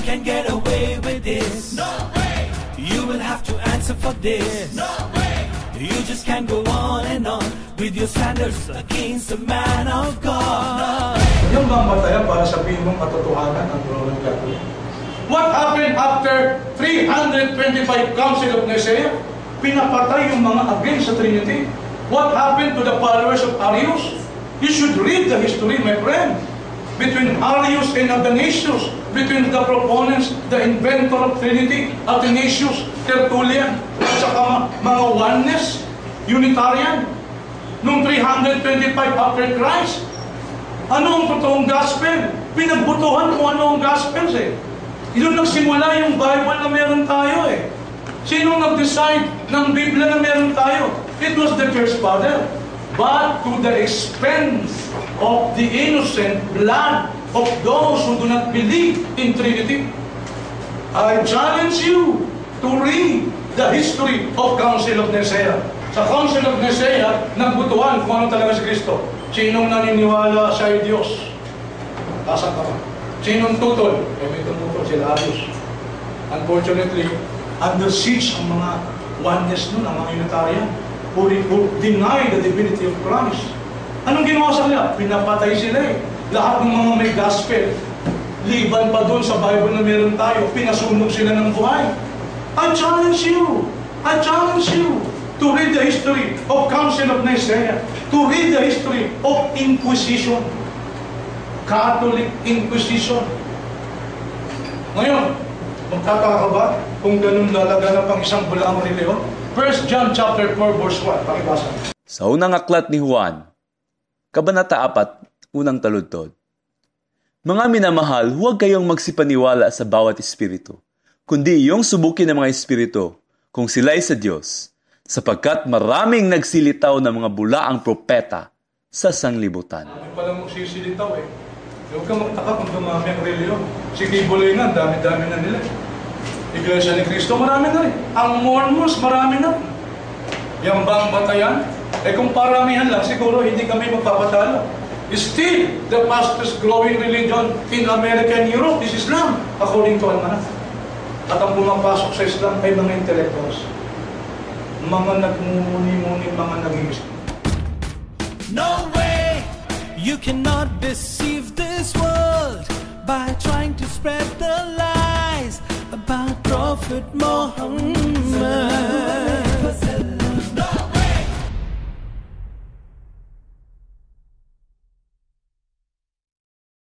can get away with this. No way. You will have to answer for this. No way. You just can't go on and on with your standards against the man of God. Yung mamatayan para sabihin mong katotohanan ang Roman Catholic. What happened after 325 Council of Nicaea? Pinapatay yung mga against sa Trinity. What happened to the followers of Arius? You should read the history, my friend. Between Arius and Athanasius, between the proponents, the inventor of Trinity, Athanasius, Tertullian, at saka mga oneness, Unitarian, noong 325 after Christ. Ano ang totoong gospel? Pinagbutuhan kung ano ang gospels eh. Doon nagsimula yung Bible na meron tayo eh. Sino nag-decide ng Biblia na meron tayo? It was the Church Father. But to the expense of the innocent blood of those who do not believe in Trinity. I challenge you to read the history of Council of Nicaea. Sa Council of Nicaea, nagbutuhan kung ano talaga si Kristo. Sinong naniniwala sa Diyos? Tasan ka ba? Sinong tutol? May tumutol sila Arius. Unfortunately, under siege ang mga oneness nun, ang mga Unitarian, who deny the divinity of Christ. Anong ginawa sa kanila? Pinapatay sila eh. Lahat ng mga may gospel, liban pa doon sa Bible na meron tayo, pinasunog sila ng buhay. I challenge you to read the history of Council of Nicaea, to read the history of Inquisition, Catholic Inquisition. Ngayon, magtataka ka ba kung ganun lalaganap ang isang bulaang reliyon? 1 John chapter 4 verse 1. Pakibasa. Sa unang aklat ni Juan, Kabanata 4, unang taludtod. Mga minamahal, huwag kayong magsipaniwala sa bawat espiritu, kundi iyong subukin ng mga espiritu kung sila'y sa Diyos, sapagkat maraming nagsilitaw ng mga bulaang propeta sa sanglibutan. Hindi pala magsisilitaw eh. Huwag kang magtaka kung dumami ang reliyon. Si Kibuloy na, dami-dami na nila. Iglesia ni Cristo, marami na rin. Ang Mormons, marami na. Yang bang batayan? Eh kung paramihan lang, siguro hindi kami magpapatalo. Still, the fastest growing religion in America and Europe is Islam, according to Almanac. At ang pumapasok sa Islam ay mga intellectuals. Mga nagmumuni-muni, mga nag-iisip. No way! You cannot deceive this world by trying to spread the lies about Prophet Muhammad.